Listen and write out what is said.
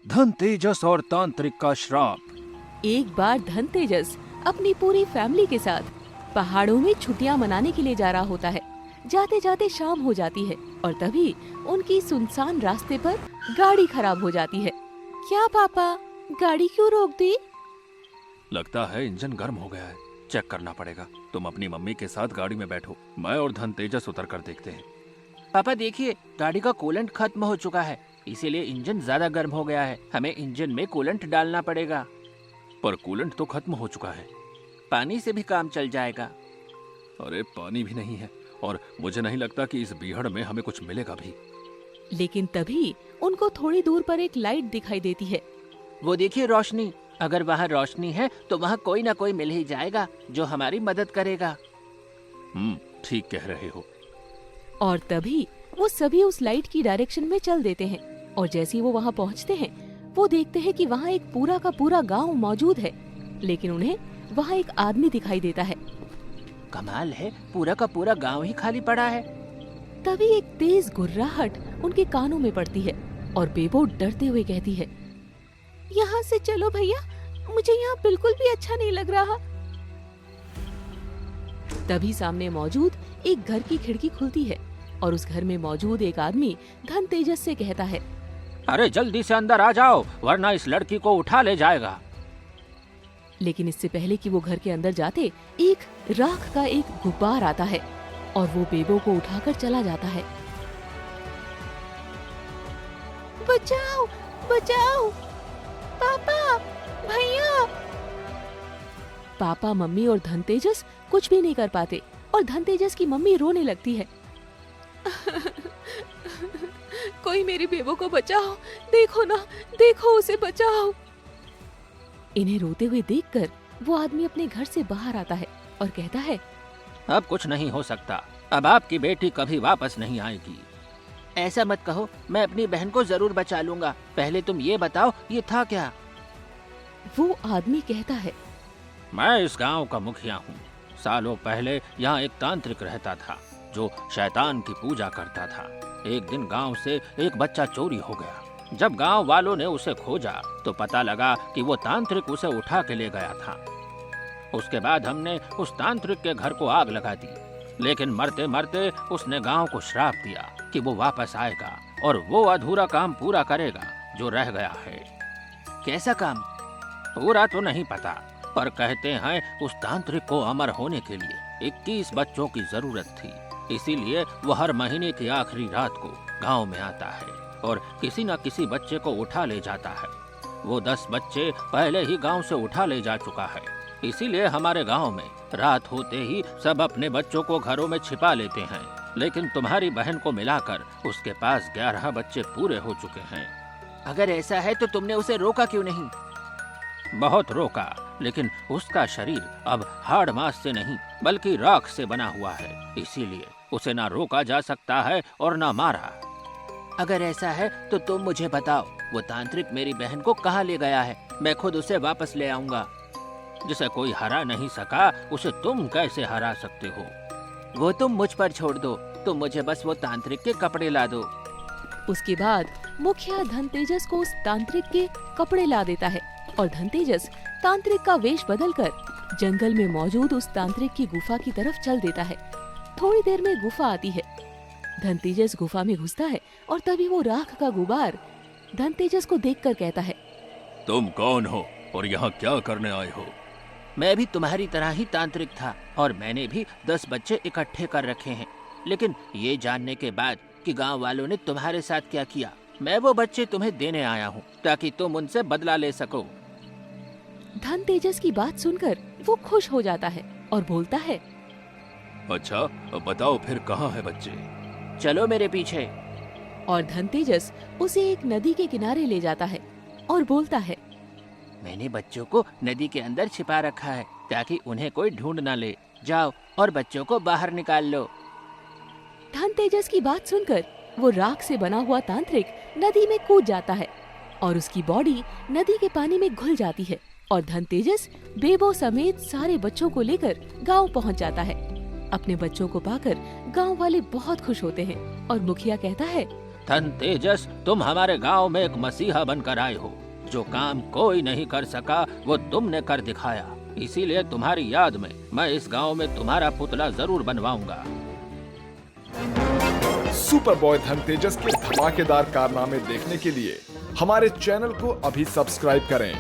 धन तेजस और तांत्रिक का श्राप। एक बार धन तेजस अपनी पूरी फैमिली के साथ पहाड़ों में छुट्टियां मनाने के लिए जा रहा होता है। जाते जाते शाम हो जाती है और तभी उनकी सुनसान रास्ते पर गाड़ी खराब हो जाती है। क्या पापा, गाड़ी क्यों रोक दी? लगता है इंजन गर्म हो गया है, चेक करना पड़ेगा। तुम अपनी मम्मी के साथ गाड़ी में बैठो, मैं और धन तेजस उतर कर देखते हैं। पापा देखिए, गाड़ी का कूलेंट खत्म हो चुका है, इसीलिए इंजन ज्यादा गर्म हो गया है। हमें इंजन में कूलेंट डालना पड़ेगा। पर कूलेंट तो खत्म हो चुका है। पानी से भी काम चल जाएगा। अरे पानी भी नहीं है और मुझे नहीं लगता कि इस बीहड़ में हमें कुछ मिलेगा भी। लेकिन तभी उनको थोड़ी दूर पर एक लाइट दिखाई देती है। वो देखिए रोशनी, अगर वहाँ रोशनी है तो वहाँ कोई ना कोई मिल ही जाएगा जो हमारी मदद करेगा। ठीक कह रहे हो। और तभी वो सभी उस लाइट की डायरेक्शन में चल देते हैं और जैसे ही वो वहाँ पहुँचते हैं वो देखते हैं कि वहाँ एक पूरा का पूरा गांव मौजूद है, लेकिन उन्हें वहाँ एक आदमी दिखाई देता है। कमाल है, पूरा का पूरा गांव ही खाली पड़ा है। तभी एक तेज गुर्राहट उनके कानों में पड़ती है और बेबो डरते हुए कहती है, यहाँ से चलो भैया, मुझे यहाँ बिल्कुल भी अच्छा नहीं लग रहा। तभी सामने मौजूद एक घर की खिड़की खुलती है और उस घर में मौजूद एक आदमी धन तेजस से कहता है, अरे जल्दी से अंदर आ जाओ, वरना इस लड़की को उठा ले जाएगा। लेकिन इससे पहले कि वो घर के अंदर जाते, एक राख का एक गुब्बार आता है और वो बेबो को उठाकर चला जाता है। बचाओ बचाओ, पापा, भैया। पापा, मम्मी और धन तेजस कुछ भी नहीं कर पाते और धन तेजस की मम्मी रोने लगती है। कोई मेरी बेबो को बचाओ, देखो ना, देखो उसे बचाओ। इन्हें रोते हुए देखकर वो आदमी अपने घर से बाहर आता है और कहता है, अब कुछ नहीं हो सकता, अब आपकी बेटी कभी वापस नहीं आएगी। ऐसा मत कहो, मैं अपनी बहन को जरूर बचा लूंगा। पहले तुम ये बताओ, ये था क्या? वो आदमी कहता है, मैं इस गांव का मुखिया हूँ। सालों पहले यहाँ एक तांत्रिक रहता था जो शैतान की पूजा करता था। एक दिन गांव से एक बच्चा चोरी हो गया। जब गांव वालों ने उसे खोजा तो पता लगा कि वो तांत्रिक उसे उठा के ले गया था। उसके बाद हमने उस तांत्रिक के घर को आग लगा दी, लेकिन मरते मरते उसने गांव को श्राप दिया कि वो वापस आएगा और वो अधूरा काम पूरा करेगा जो रह गया है। कैसा काम? पूरा तो नहीं पता, पर कहते हैं उस तांत्रिक को अमर होने के लिए 21 बच्चों की जरूरत थी। इसीलिए वो हर महीने की आखिरी रात को गांव में आता है और किसी न किसी बच्चे को उठा ले जाता है। वो 10 बच्चे पहले ही गांव से उठा ले जा चुका है। इसीलिए हमारे गांव में रात होते ही सब अपने बच्चों को घरों में छिपा लेते हैं। लेकिन तुम्हारी बहन को मिलाकर उसके पास 11 बच्चे पूरे हो चुके हैं। अगर ऐसा है तो तुमने उसे रोका क्यों नहीं? बहुत रोका, लेकिन उसका शरीर अब हाड़ मांस से नहीं बल्कि राख से बना हुआ है, इसीलिए उसे ना रोका जा सकता है और ना मारा। अगर ऐसा है तो तुम मुझे बताओ, वो तांत्रिक मेरी बहन को कहाँ ले गया है? मैं खुद उसे वापस ले आऊंगा। जिसे कोई हरा नहीं सका उसे तुम कैसे हरा सकते हो? वो तुम मुझ पर छोड़ दो, तुम मुझे बस वो तांत्रिक के कपड़े ला दो। उसके बाद मुखिया धन तेजस को उस तांत्रिक के कपड़े ला देता है और धन तेजस तांत्रिक का वेश बदलकर जंगल में मौजूद उस तांत्रिक की गुफा की तरफ चल देता है। थोड़ी देर में गुफा आती है। धन तेजस गुफा में घुसता है और तभी वो राख का गुबार धन तेजस को देखकर कहता है, तुम कौन हो और यहाँ क्या करने आए हो? मैं भी तुम्हारी तरह ही तांत्रिक था और मैंने भी 10 बच्चे इकट्ठे कर रखे हैं। लेकिन ये जानने के बाद कि गांव वालों ने तुम्हारे साथ क्या किया, मैं वो बच्चे तुम्हें देने आया हूँ ताकि तुम उनसे बदला ले सको। धन तेजस की बात सुनकर वो खुश हो जाता है और बोलता है, अच्छा बताओ फिर कहाँ है बच्चे? चलो मेरे पीछे। और धन तेजस उसे एक नदी के किनारे ले जाता है और बोलता है, मैंने बच्चों को नदी के अंदर छिपा रखा है ताकि उन्हें कोई ढूंढ ना ले। जाओ और बच्चों को बाहर निकाल लो। धन तेजस की बात सुनकर वो राख से बना हुआ तांत्रिक नदी में कूद जाता है और उसकी बॉडी नदी के पानी में घुल जाती है और धन तेजस बेबो समेत सारे बच्चों को लेकर गांव पहुंच जाता है। अपने बच्चों को पाकर गांव वाले बहुत खुश होते हैं और मुखिया कहता है, धन तेजस, तुम हमारे गांव में एक मसीहा बनकर आए हो। जो काम कोई नहीं कर सका वो तुमने कर दिखाया। इसीलिए तुम्हारी याद में मैं इस गांव में तुम्हारा पुतला जरूर बनवाऊंगा। सुपर बॉय धन तेजस के धमाकेदार कारनामे देखने के लिए हमारे चैनल को अभी सब्सक्राइब करें